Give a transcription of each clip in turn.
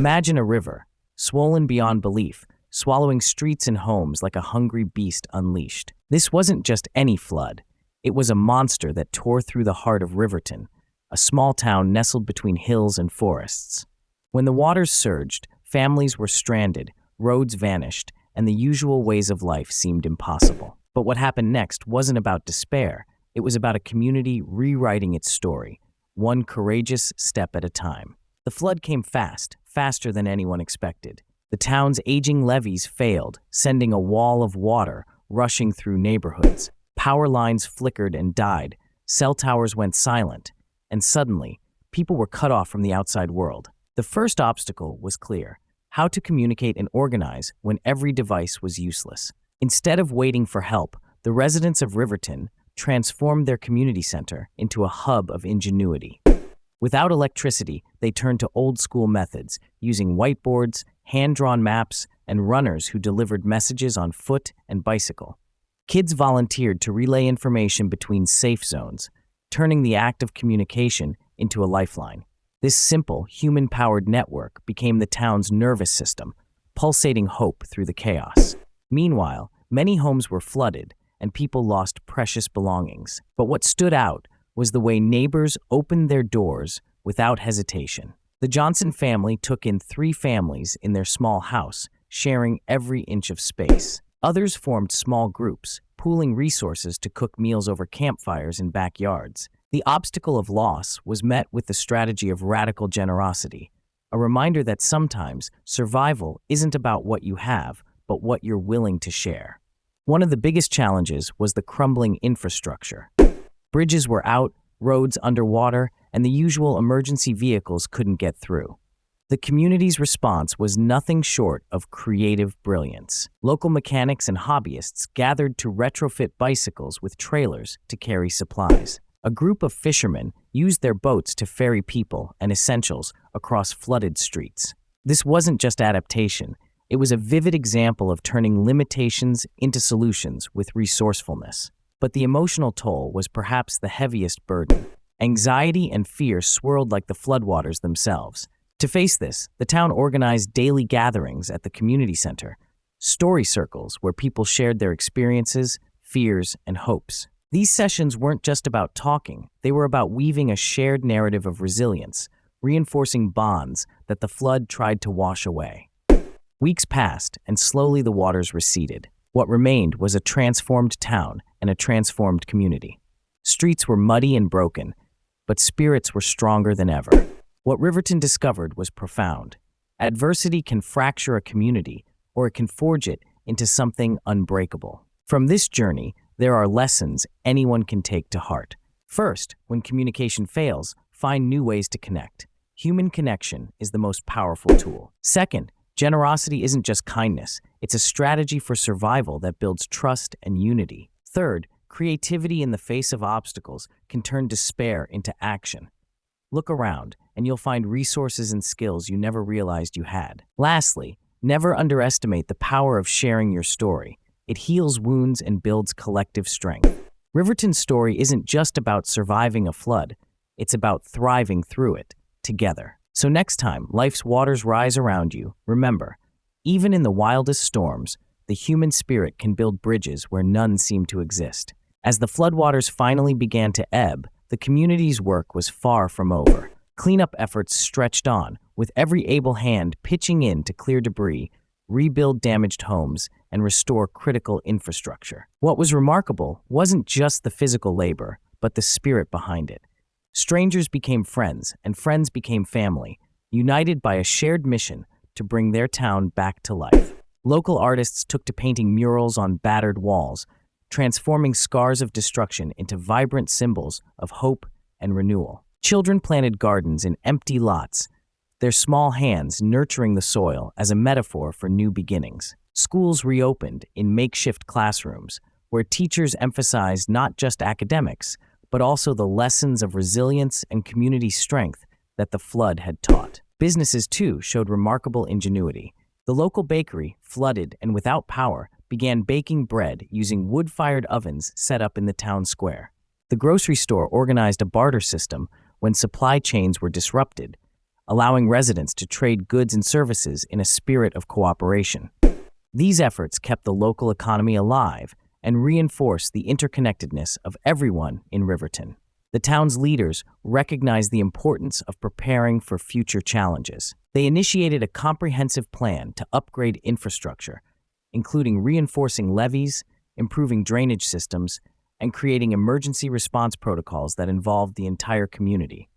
Imagine a river, swollen beyond belief, swallowing streets and homes like a hungry beast unleashed. This wasn't just any flood. It was a monster that tore through the heart of Riverton, a small town nestled between hills and forests. When the waters surged, families were stranded, roads vanished, and the usual ways of life seemed impossible. But what happened next wasn't about despair. It was about a community rewriting its story, one courageous step at a time. The flood came fast, faster than anyone expected. The town's aging levees failed, sending a wall of water rushing through neighborhoods. Power lines flickered and died, cell towers went silent, and suddenly, people were cut off from the outside world. The first obstacle was clear: how to communicate and organize when every device was useless. Instead of waiting for help, the residents of Riverton transformed their community center into a hub of ingenuity. Without electricity, they turned to old-school methods, using whiteboards, hand-drawn maps, and runners who delivered messages on foot and bicycle. Kids volunteered to relay information between safe zones, turning the act of communication into a lifeline. This simple, human-powered network became the town's nervous system, pulsating hope through the chaos. Meanwhile, many homes were flooded, and people lost precious belongings. But what stood out was the way neighbors opened their doors without hesitation. The Johnson family took in 3 families in their small house, sharing every inch of space. Others formed small groups, pooling resources to cook meals over campfires in backyards. The obstacle of loss was met with the strategy of radical generosity, a reminder that sometimes survival isn't about what you have, but what you're willing to share. One of the biggest challenges was the crumbling infrastructure. Bridges were out, roads underwater, and the usual emergency vehicles couldn't get through. The community's response was nothing short of creative brilliance. Local mechanics and hobbyists gathered to retrofit bicycles with trailers to carry supplies. A group of fishermen used their boats to ferry people and essentials across flooded streets. This wasn't just adaptation. It was a vivid example of turning limitations into solutions with resourcefulness. But the emotional toll was perhaps the heaviest burden. Anxiety and fear swirled like the floodwaters themselves. To face this, the town organized daily gatherings at the community center, story circles where people shared their experiences, fears, and hopes. These sessions weren't just about talking, they were about weaving a shared narrative of resilience, reinforcing bonds that the flood tried to wash away. Weeks passed, and slowly the waters receded. What remained was a transformed town and a transformed community. Streets were muddy and broken, but spirits were stronger than ever. What Riverton discovered was profound. Adversity can fracture a community, or it can forge it into something unbreakable. From this journey, there are lessons anyone can take to heart. First, when communication fails, find new ways to connect. Human connection is the most powerful tool. Second, generosity isn't just kindness. It's a strategy for survival that builds trust and unity. Third, creativity in the face of obstacles can turn despair into action. Look around, and you'll find resources and skills you never realized you had. Lastly, never underestimate the power of sharing your story. It heals wounds and builds collective strength. Riverton's story isn't just about surviving a flood. It's about thriving through it, together. So next time life's waters rise around you, remember, even in the wildest storms, the human spirit can build bridges where none seem to exist. As the floodwaters finally began to ebb, the community's work was far from over. Cleanup efforts stretched on, with every able hand pitching in to clear debris, rebuild damaged homes, and restore critical infrastructure. What was remarkable wasn't just the physical labor, but the spirit behind it. Strangers became friends, and friends became family, united by a shared mission to bring their town back to life. Local artists took to painting murals on battered walls, transforming scars of destruction into vibrant symbols of hope and renewal. Children planted gardens in empty lots, their small hands nurturing the soil as a metaphor for new beginnings. Schools reopened in makeshift classrooms, where teachers emphasized not just academics, but also the lessons of resilience and community strength that the flood had taught. Businesses, too, showed remarkable ingenuity. The local bakery, flooded and without power, began baking bread using wood-fired ovens set up in the town square. The grocery store organized a barter system when supply chains were disrupted, allowing residents to trade goods and services in a spirit of cooperation. These efforts kept the local economy alive and reinforced the interconnectedness of everyone in Riverton. The town's leaders recognized the importance of preparing for future challenges. They initiated a comprehensive plan to upgrade infrastructure, including reinforcing levees, improving drainage systems, and creating emergency response protocols that involved the entire community.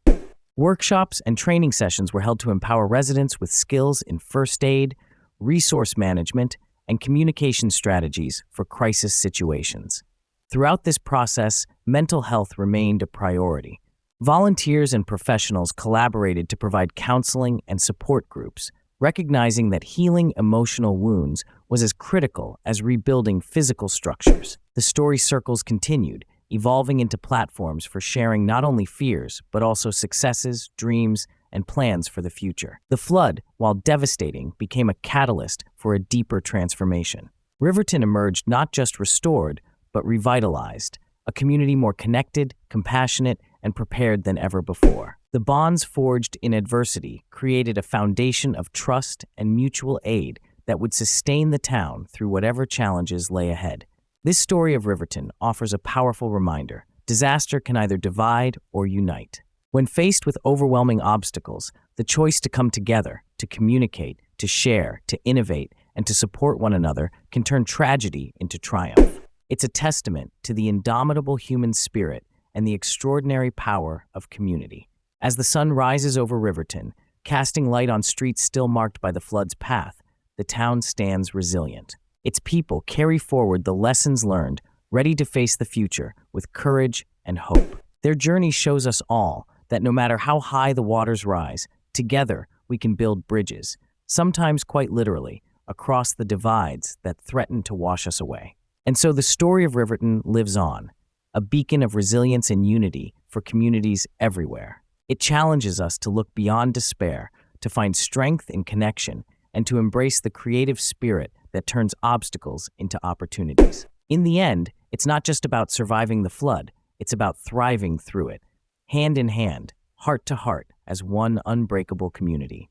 Workshops and training sessions were held to empower residents with skills in first aid, resource management, and communication strategies for crisis situations. Throughout this process, mental health remained a priority. Volunteers and professionals collaborated to provide counseling and support groups, recognizing that healing emotional wounds was as critical as rebuilding physical structures. The story circles continued, evolving into platforms for sharing not only fears, but also successes, dreams, and plans for the future. The flood, while devastating, became a catalyst for a deeper transformation. Riverton emerged not just restored, but revitalized, a community more connected, compassionate, and prepared than ever before. The bonds forged in adversity created a foundation of trust and mutual aid that would sustain the town through whatever challenges lay ahead. This story of Riverton offers a powerful reminder: disaster can either divide or unite. When faced with overwhelming obstacles, the choice to come together, to communicate, to share, to innovate, and to support one another can turn tragedy into triumph. It's a testament to the indomitable human spirit and the extraordinary power of community. As the sun rises over Riverton, casting light on streets still marked by the flood's path, the town stands resilient. Its people carry forward the lessons learned, ready to face the future with courage and hope. Their journey shows us all that no matter how high the waters rise, together we can build bridges, sometimes quite literally, across the divides that threaten to wash us away. And so the story of Riverton lives on, a beacon of resilience and unity for communities everywhere. It challenges us to look beyond despair, to find strength in connection, and to embrace the creative spirit that turns obstacles into opportunities. In the end, it's not just about surviving the flood, it's about thriving through it, hand in hand, heart to heart, as one unbreakable community.